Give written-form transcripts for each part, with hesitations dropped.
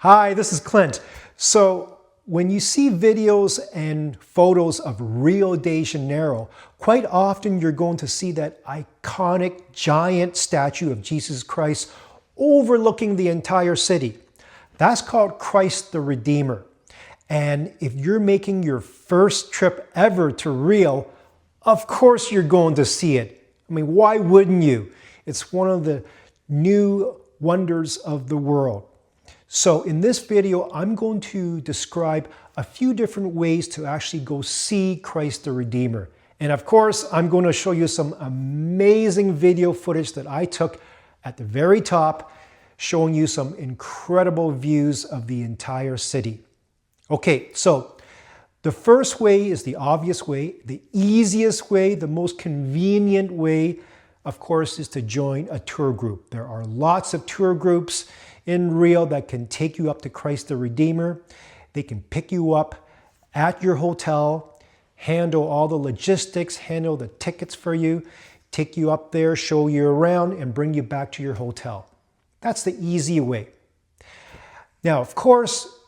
Hi, this is Clint. So when you see videos and photos of Rio de Janeiro, quite often you're going to see that iconic giant statue of Jesus Christ overlooking the entire city. That's called Christ the Redeemer. And if you're making your first trip ever to Rio, of course you're going to see it. I mean, why wouldn't you? It's one of the new wonders of the world. So in this video, I'm going to describe a few different ways to actually go see Christ the Redeemer. And of course, I'm going to show you some amazing video footage that I took at the very top, showing you some incredible views of the entire city. Okay, so the first way is the obvious way, the easiest way, the most convenient way, of course, is to join a tour group. There are lots of tour groups in Rio that can take you up to Christ the Redeemer. They can pick you up at your hotel, handle all the logistics, handle the tickets for you, take you up there, show you around, and bring you back to your hotel. That's the easy way. Now, of course,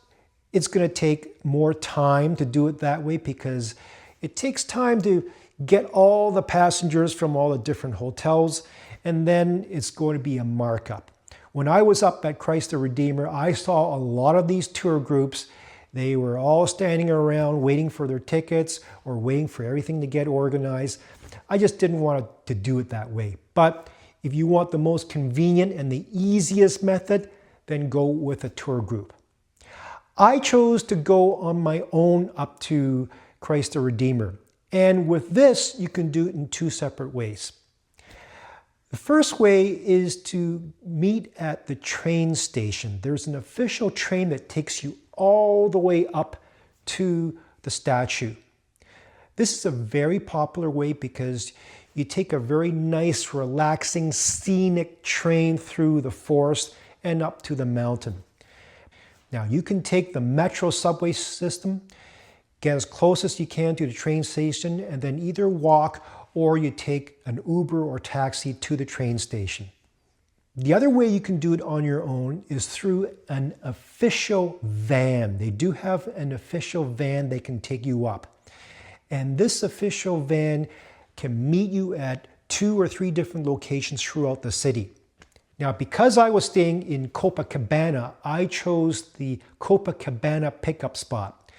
it's going to take more time to do it that way because it takes time to get all the passengers from all the different hotels, and then it's going to be a markup. When I was up at Christ the Redeemer, I saw a lot of these tour groups. They were all standing around waiting for their tickets or waiting for everything to get organized. I just didn't want to do it that way. But if you want the most convenient and the easiest method, then go with a tour group. I chose to go on my own up to Christ the Redeemer. And with this, you can do it in two separate ways. The first way is to meet at the train station. There's an official train that takes you all the way up to the statue. This is a very popular way because you take a very nice, relaxing, scenic train through the forest and up to the mountain. Now, you can take the metro subway system, get as close as you can to the train station, and then either walk or you take an Uber or taxi to the train station. The other way you can do it on your own is through an official van. They do have an official van that can take you up. And this official van can meet you at 2 or 3 different locations throughout the city. Now, because I was staying in Copacabana, I chose the Copacabana pickup spot.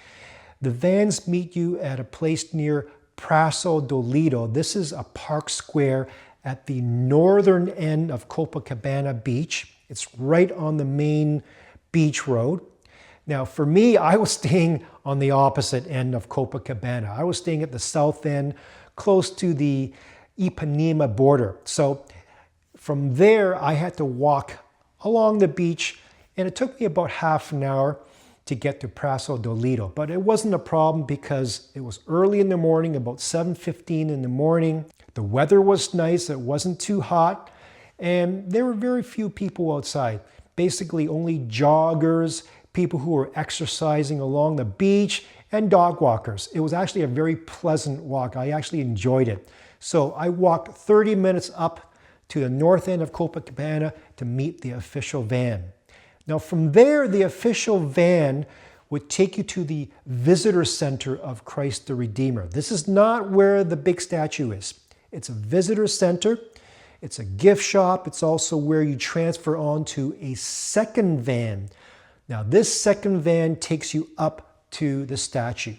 The vans meet you at a place near Praça do Lido. This is a park square at the northern end of Copacabana Beach. It's right on the main beach road. Now, for me, I was staying on the opposite end of Copacabana. I was staying at the south end, close to the Ipanema border. So from there, I had to walk along the beach, and it took me about half an hour to get to Praça do Lido. But it wasn't a problem because it was early in the morning, about 7:15 in the morning. The weather was nice, it wasn't too hot, and there were very few people outside. Basically only joggers, people who were exercising along the beach, and dog walkers. It was actually a very pleasant walk. I actually enjoyed it. So I walked 30 minutes up to the north end of Copacabana to meet the official van. Now from there, the official van would take you to the visitor center of Christ the Redeemer. This is not where the big statue is. It's a visitor center. It's a gift shop. It's also where you transfer on to a second van. Now this second van takes you up to the statue.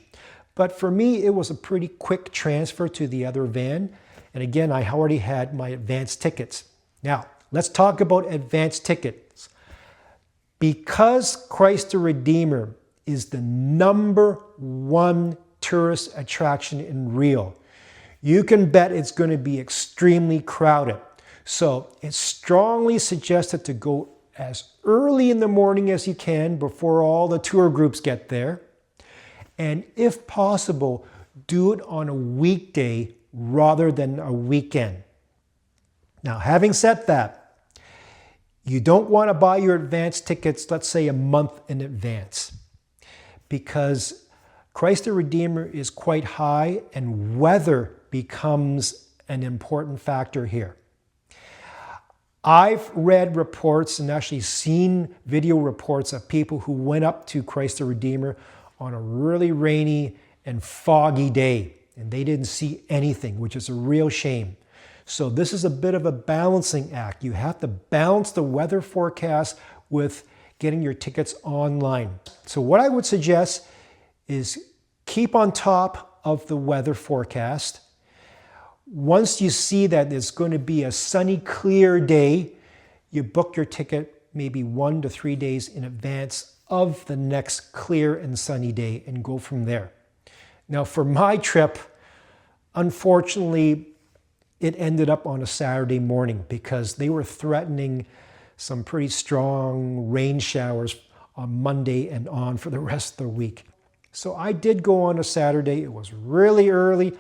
But for me, it was a pretty quick transfer to the other van. And again, I already had my advance tickets. Now, let's talk about advance tickets. Because Christ the Redeemer is the #1 tourist attraction in Rio, you can bet it's going to be extremely crowded. So it's strongly suggested to go as early in the morning as you can before all the tour groups get there. And if possible, do it on a weekday rather than a weekend. Now, having said that, you don't want to buy your advance tickets, let's say a month in advance, because Christ the Redeemer is quite high and weather becomes an important factor here. I've read reports and actually seen video reports of people who went up to Christ the Redeemer on a really rainy and foggy day, and they didn't see anything, which is a real shame. So this is a bit of a balancing act. You have to balance the weather forecast with getting your tickets online. So what I would suggest is keep on top of the weather forecast. Once you see that it's going to be a sunny, clear day, you book your ticket maybe 1 to 3 days in advance of the next clear and sunny day and go from there. Now for my trip, unfortunately, it ended up on a Saturday morning because they were threatening some pretty strong rain showers on Monday and on for the rest of the week. So I did go on a Saturday. It was really early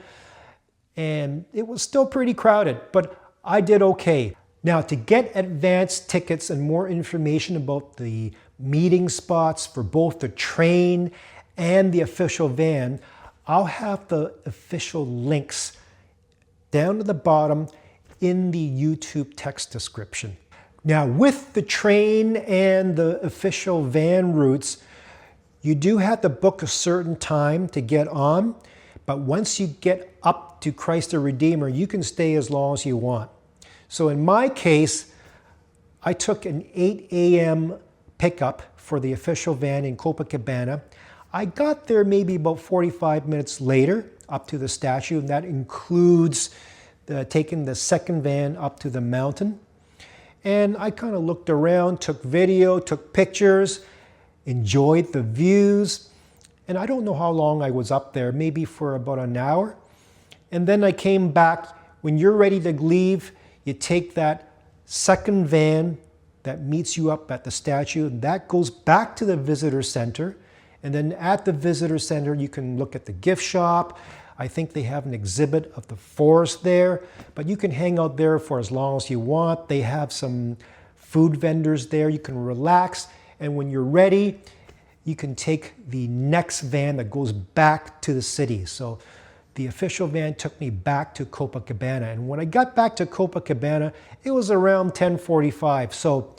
and it was still pretty crowded, but I did okay. Now to get advance tickets and more information about the meeting spots for both the train and the official van, I'll have the official links down to the bottom in the YouTube text description. Now with the train and the official van routes, you do have to book a certain time to get on, but once you get up to Christ the Redeemer, you can stay as long as you want. So in my case, I took an 8 a.m. pickup for the official van in Copacabana. I got there maybe about 45 minutes later up to the statue, and that includes taking the second van up to the mountain. And I kind of looked around, took video, took pictures, enjoyed the views. And I don't know how long I was up there, maybe for about an hour. And then I came back. When you're ready to leave, you take that second van that meets you up at the statue, and that goes back to the visitor center. And then at the visitor center, you can look at the gift shop. I think they have an exhibit of the forest there, but you can hang out there for as long as you want. They have some food vendors there. You can relax. And when you're ready, you can take the next van that goes back to the city. So the official van took me back to Copacabana. And when I got back to Copacabana, it was around 10:45. So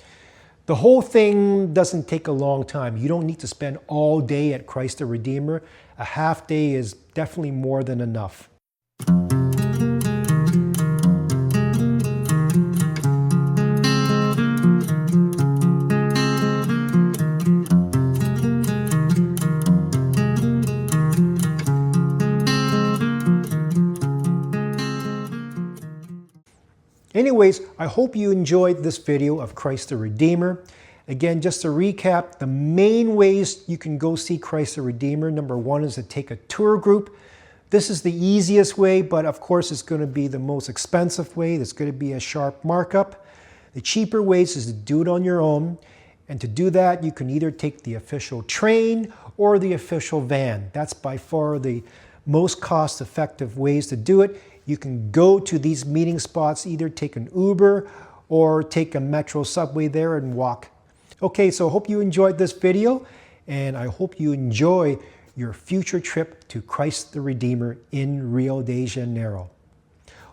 the whole thing doesn't take a long time. You don't need to spend all day at Christ the Redeemer. A half day is definitely more than enough. Anyways, I hope you enjoyed this video of Christ the Redeemer. Again, just to recap, the main ways you can go see Christ the Redeemer, number one is to take a tour group. This is the easiest way, but of course it's going to be the most expensive way. There's going to be a sharp markup. The cheaper ways is to do it on your own. And to do that, you can either take the official train or the official van. That's by far the most cost-effective ways to do it. You can go to these meeting spots, either take an Uber or take a metro subway there and walk. Okay, so I hope you enjoyed this video, and I hope you enjoy your future trip to Christ the Redeemer in Rio de Janeiro.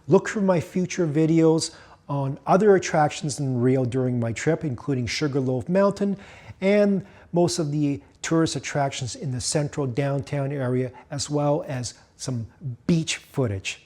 Look for my future videos on other attractions in Rio during my trip, including Sugarloaf Mountain and most of the tourist attractions in the central downtown area, as well as some beach footage.